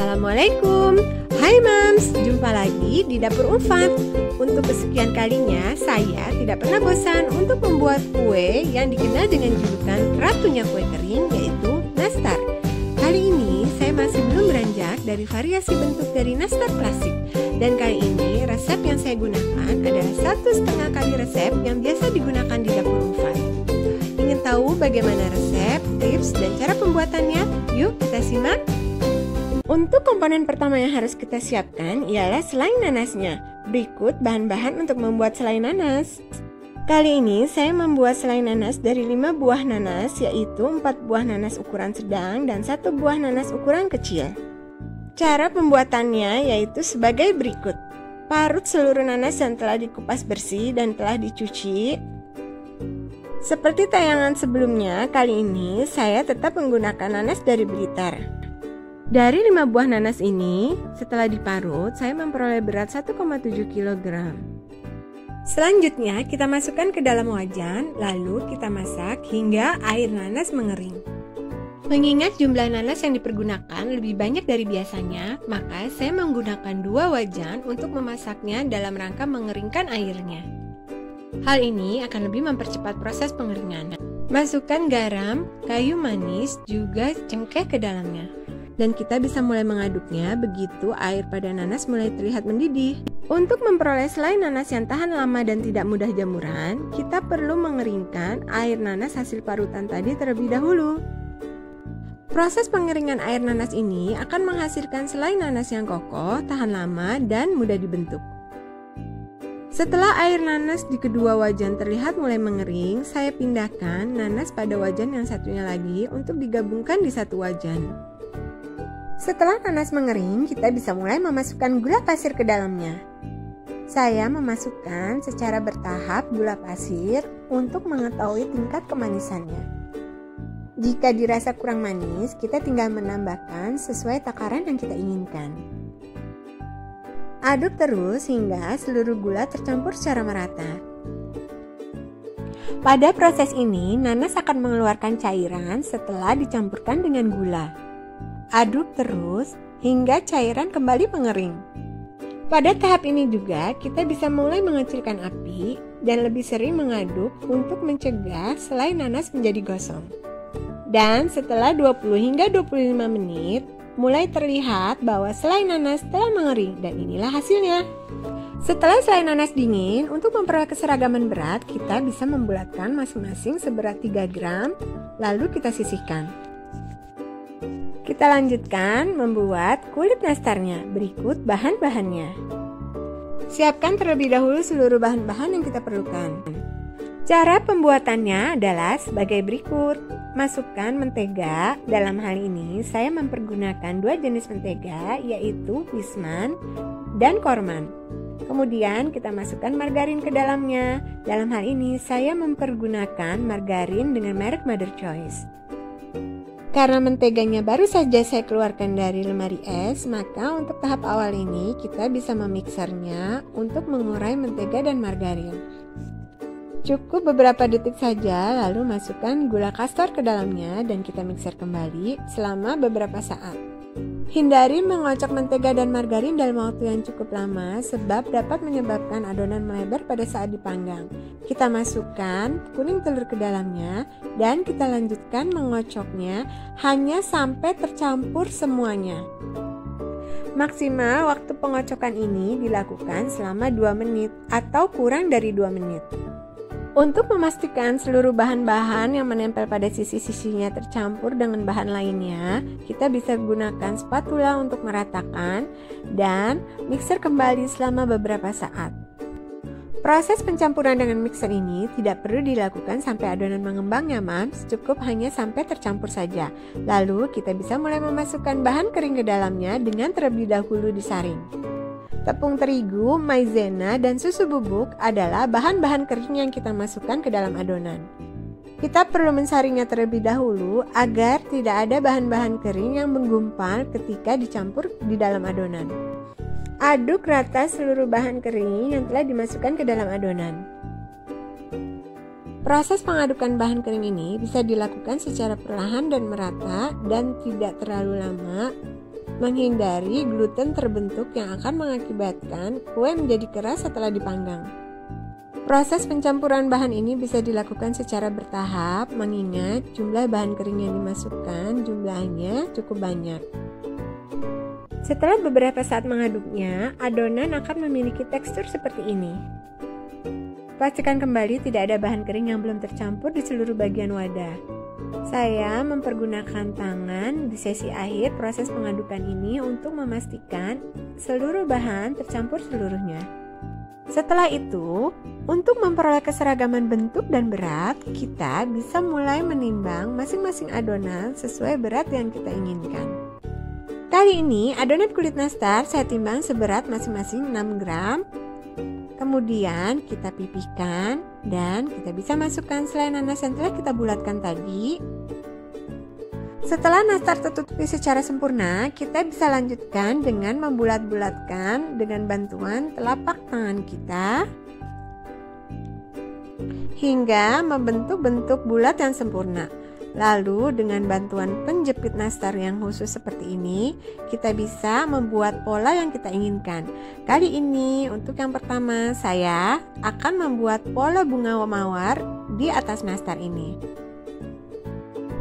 Assalamualaikum. Hai Mams, jumpa lagi di Dapur Ulfat. Untuk kesekian kalinya, saya tidak pernah bosan untuk membuat kue yang dikenal dengan julukan ratunya kue kering, yaitu nastar. Kali ini saya masih belum beranjak dari variasi bentuk dari nastar klasik. Dan kali ini resep yang saya gunakan adalah 1,5 kali resep yang biasa digunakan di Dapur Ulfat. Ingin tahu bagaimana resep, tips, dan cara pembuatannya? Yuk kita simak. Untuk komponen pertama yang harus kita siapkan ialah selai nanasnya. Berikut bahan-bahan untuk membuat selai nanas. Kali ini saya membuat selai nanas dari 5 buah nanas, yaitu 4 buah nanas ukuran sedang dan 1 buah nanas ukuran kecil. Cara pembuatannya yaitu sebagai berikut. Parut seluruh nanas yang telah dikupas bersih dan telah dicuci. Seperti tayangan sebelumnya, kali ini saya tetap menggunakan nanas dari Blitar. Dari 5 buah nanas ini, setelah diparut, saya memperoleh berat 1,7 kg. Selanjutnya, kita masukkan ke dalam wajan, lalu kita masak hingga air nanas mengering. Mengingat jumlah nanas yang dipergunakan lebih banyak dari biasanya, maka saya menggunakan 2 wajan untuk memasaknya dalam rangka mengeringkan airnya. Hal ini akan lebih mempercepat proses pengeringan. Masukkan garam, kayu manis, juga cengkeh ke dalamnya. Dan kita bisa mulai mengaduknya begitu air pada nanas mulai terlihat mendidih. Untuk memperoleh selai nanas yang tahan lama dan tidak mudah jamuran, kita perlu mengeringkan air nanas hasil parutan tadi terlebih dahulu. Proses pengeringan air nanas ini akan menghasilkan selai nanas yang kokoh, tahan lama, dan mudah dibentuk. Setelah air nanas di kedua wajan terlihat mulai mengering, saya pindahkan nanas pada wajan yang satunya lagi untuk digabungkan di satu wajan. Setelah nanas mengering, kita bisa mulai memasukkan gula pasir ke dalamnya. Saya memasukkan secara bertahap gula pasir untuk mengetahui tingkat kemanisannya. Jika dirasa kurang manis, kita tinggal menambahkan sesuai takaran yang kita inginkan. Aduk terus hingga seluruh gula tercampur secara merata. Pada proses ini, nanas akan mengeluarkan cairan setelah dicampurkan dengan gula. Aduk terus hingga cairan kembali mengering. Pada tahap ini juga kita bisa mulai mengecilkan api dan lebih sering mengaduk untuk mencegah selai nanas menjadi gosong. Dan setelah 20 hingga 25 menit, mulai terlihat bahwa selai nanas telah mengering dan inilah hasilnya. Setelah selai nanas dingin, untuk memperoleh keseragaman berat, kita bisa membulatkan masing-masing seberat 3 gram, lalu kita sisihkan. Kita lanjutkan membuat kulit nastarnya. Berikut bahan-bahannya. Siapkan terlebih dahulu seluruh bahan-bahan yang kita perlukan. Cara pembuatannya adalah sebagai berikut. Masukkan mentega. Dalam hal ini saya mempergunakan 2 jenis mentega, yaitu Wisman dan Korman. Kemudian kita masukkan margarin ke dalamnya. Dalam hal ini saya mempergunakan margarin dengan merek Mother Choice. Karena menteganya baru saja saya keluarkan dari lemari es, maka untuk tahap awal ini kita bisa memiksernya untuk mengurai mentega dan margarin. Cukup beberapa detik saja, lalu masukkan gula kastor ke dalamnya dan kita mixer kembali selama beberapa saat. Hindari mengocok mentega dan margarin dalam waktu yang cukup lama sebab dapat menyebabkan adonan melebar pada saat dipanggang. Kita masukkan kuning telur ke dalamnya dan kita lanjutkan mengocoknya hanya sampai tercampur semuanya. Maksimal waktu pengocokan ini dilakukan selama 2 menit atau kurang dari 2 menit. Untuk memastikan seluruh bahan-bahan yang menempel pada sisi-sisinya tercampur dengan bahan lainnya, kita bisa gunakan spatula untuk meratakan dan mixer kembali selama beberapa saat. Proses pencampuran dengan mixer ini tidak perlu dilakukan sampai adonan mengembang ya Mams, cukup hanya sampai tercampur saja. Lalu kita bisa mulai memasukkan bahan kering ke dalamnya dengan terlebih dahulu disaring. Tepung terigu, maizena, dan susu bubuk adalah bahan-bahan kering yang kita masukkan ke dalam adonan. Kita perlu mensaringnya terlebih dahulu agar tidak ada bahan-bahan kering yang menggumpal ketika dicampur di dalam adonan. Aduk rata seluruh bahan kering yang telah dimasukkan ke dalam adonan. Proses pengadukan bahan kering ini bisa dilakukan secara perlahan dan merata dan tidak terlalu lama menghindari gluten terbentuk yang akan mengakibatkan kue menjadi keras setelah dipanggang. Proses pencampuran bahan ini bisa dilakukan secara bertahap, mengingat jumlah bahan kering yang dimasukkan jumlahnya cukup banyak. Setelah beberapa saat mengaduknya, adonan akan memiliki tekstur seperti ini. Pastikan kembali tidak ada bahan kering yang belum tercampur di seluruh bagian wadah. Saya mempergunakan tangan di sesi akhir proses pengadukan ini untuk memastikan seluruh bahan tercampur seluruhnya. Setelah itu, untuk memperoleh keseragaman bentuk dan berat, kita bisa mulai menimbang masing-masing adonan sesuai berat yang kita inginkan. Kali ini, adonan kulit nastar saya timbang seberat masing-masing 6 gram. Kemudian kita pipihkan dan kita bisa masukkan selai nanas yang telah kita bulatkan tadi. Setelah nastar tertutupi secara sempurna, kita bisa lanjutkan dengan membulat-bulatkan dengan bantuan telapak tangan kita hingga membentuk bentuk bulat yang sempurna. Lalu dengan bantuan penjepit nastar yang khusus seperti ini, kita bisa membuat pola yang kita inginkan. Kali ini untuk yang pertama, saya akan membuat pola bunga mawar di atas nastar ini.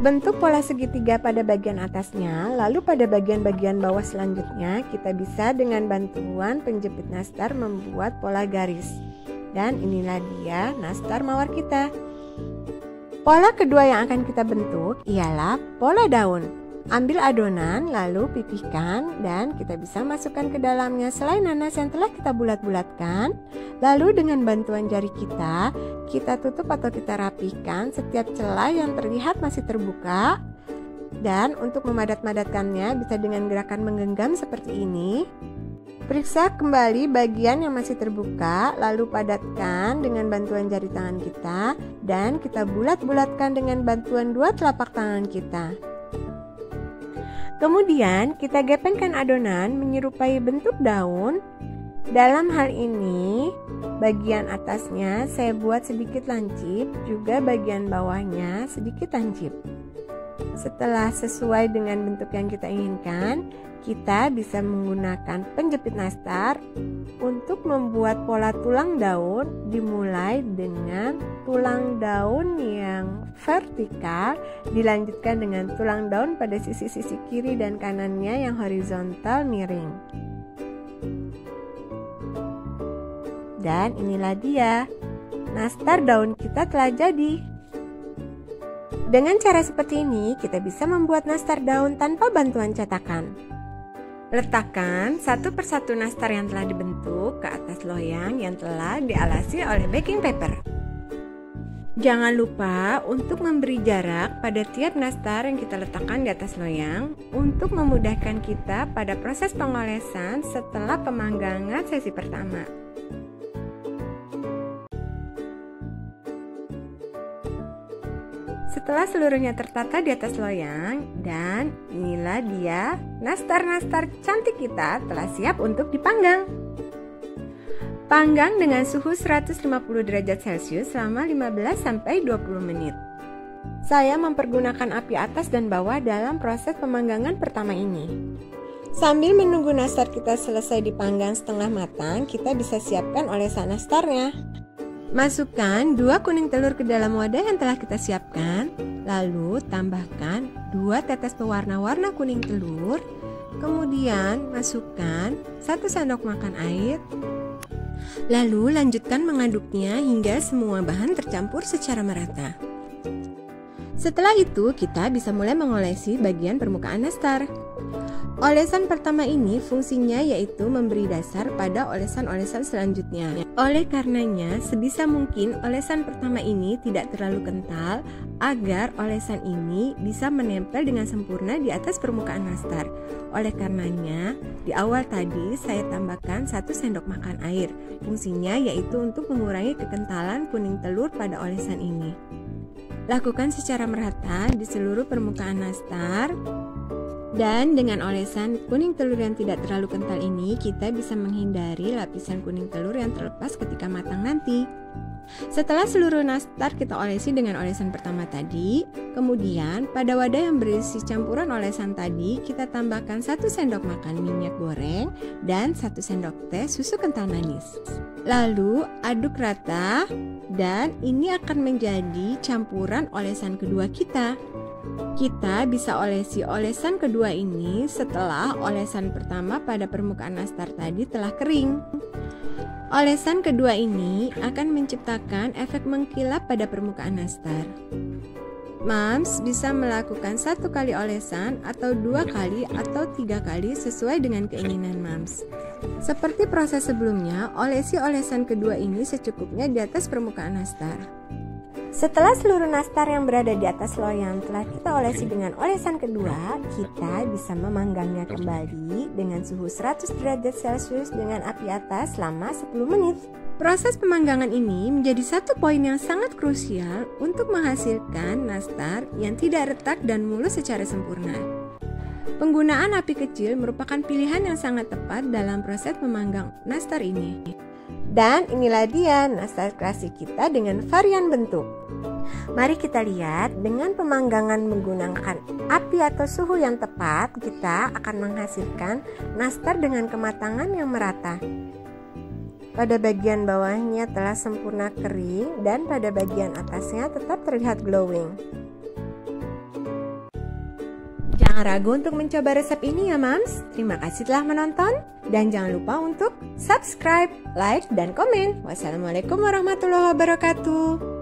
Bentuk pola segitiga pada bagian atasnya, lalu pada bagian-bagian bawah selanjutnya kita bisa dengan bantuan penjepit nastar membuat pola garis. Dan inilah dia nastar mawar kita. Pola kedua yang akan kita bentuk ialah pola daun. Ambil adonan lalu pipihkan dan kita bisa masukkan ke dalamnya selai nanas yang telah kita bulat-bulatkan. Lalu dengan bantuan jari kita tutup atau kita rapihkan setiap celah yang terlihat masih terbuka. Dan untuk memadat-madatkannya bisa dengan gerakan menggenggam seperti ini. Periksa kembali bagian yang masih terbuka, lalu padatkan dengan bantuan jari tangan kita dan kita bulat-bulatkan dengan bantuan dua telapak tangan kita. Kemudian kita gepengkan adonan menyerupai bentuk daun. Dalam hal ini, bagian atasnya saya buat sedikit lancip, juga bagian bawahnya sedikit lancip. Setelah sesuai dengan bentuk yang kita inginkan, kita bisa menggunakan penjepit nastar untuk membuat pola tulang daun, dimulai dengan tulang daun yang vertikal, dilanjutkan dengan tulang daun pada sisi-sisi kiri dan kanannya yang horizontal miring. Dan inilah dia, nastar daun kita telah jadi. Dengan cara seperti ini, kita bisa membuat nastar daun tanpa bantuan cetakan. Letakkan satu persatu nastar yang telah dibentuk ke atas loyang yang telah dialasi oleh baking paper. Jangan lupa untuk memberi jarak pada tiap nastar yang kita letakkan di atas loyang untuk memudahkan kita pada proses pengolesan setelah pemanggangan sesi pertama. Setelah seluruhnya tertata di atas loyang, dan inilah dia nastar-nastar cantik kita telah siap untuk dipanggang. Panggang dengan suhu 150 derajat Celcius selama 15-20 menit. Saya mempergunakan api atas dan bawah dalam proses pemanggangan pertama ini. Sambil menunggu nastar kita selesai dipanggang setengah matang, kita bisa siapkan olesan nastarnya. Masukkan 2 kuning telur ke dalam wadah yang telah kita siapkan. Lalu tambahkan 2 tetes pewarna-warna kuning telur. Kemudian masukkan 1 sendok makan air. Lalu lanjutkan mengaduknya hingga semua bahan tercampur secara merata. Setelah itu kita bisa mulai mengolesi bagian permukaan nastar. Olesan pertama ini fungsinya yaitu memberi dasar pada olesan-olesan selanjutnya. Oleh karenanya, sebisa mungkin olesan pertama ini tidak terlalu kental agar olesan ini bisa menempel dengan sempurna di atas permukaan nastar. Oleh karenanya, di awal tadi saya tambahkan 1 sendok makan air. Fungsinya yaitu untuk mengurangi kekentalan kuning telur pada olesan ini. Lakukan secara merata di seluruh permukaan nastar. Dan dengan olesan kuning telur yang tidak terlalu kental ini, kita bisa menghindari lapisan kuning telur yang terlepas ketika matang nanti. Setelah seluruh nastar kita olesi dengan olesan pertama tadi, kemudian pada wadah yang berisi campuran olesan tadi kita tambahkan 1 sendok makan minyak goreng dan 1 sendok teh susu kental manis. Lalu aduk rata dan ini akan menjadi campuran olesan kedua kita. Kita bisa olesi olesan kedua ini setelah olesan pertama pada permukaan nastar tadi telah kering. Olesan kedua ini akan menciptakan efek mengkilap pada permukaan nastar. Moms bisa melakukan 1 kali olesan atau 2 kali atau 3 kali sesuai dengan keinginan moms. Seperti proses sebelumnya, olesi olesan kedua ini secukupnya di atas permukaan nastar. Setelah seluruh nastar yang berada di atas loyang telah kita olesi dengan olesan kedua, kita bisa memanggangnya kembali dengan suhu 100 derajat Celcius dengan api atas selama 10 menit. Proses pemanggangan ini menjadi satu poin yang sangat krusial untuk menghasilkan nastar yang tidak retak dan mulus secara sempurna. Penggunaan api kecil merupakan pilihan yang sangat tepat dalam proses memanggang nastar ini. Dan inilah dia nastar klasik kita dengan varian bentuk. Mari kita lihat, dengan pemanggangan menggunakan api atau suhu yang tepat, kita akan menghasilkan nastar dengan kematangan yang merata. Pada bagian bawahnya telah sempurna kering dan pada bagian atasnya tetap terlihat glowing. Jangan ragu untuk mencoba resep ini ya Mams. Terima kasih telah menonton dan jangan lupa untuk subscribe, like, dan komen. Wassalamualaikum warahmatullahi wabarakatuh.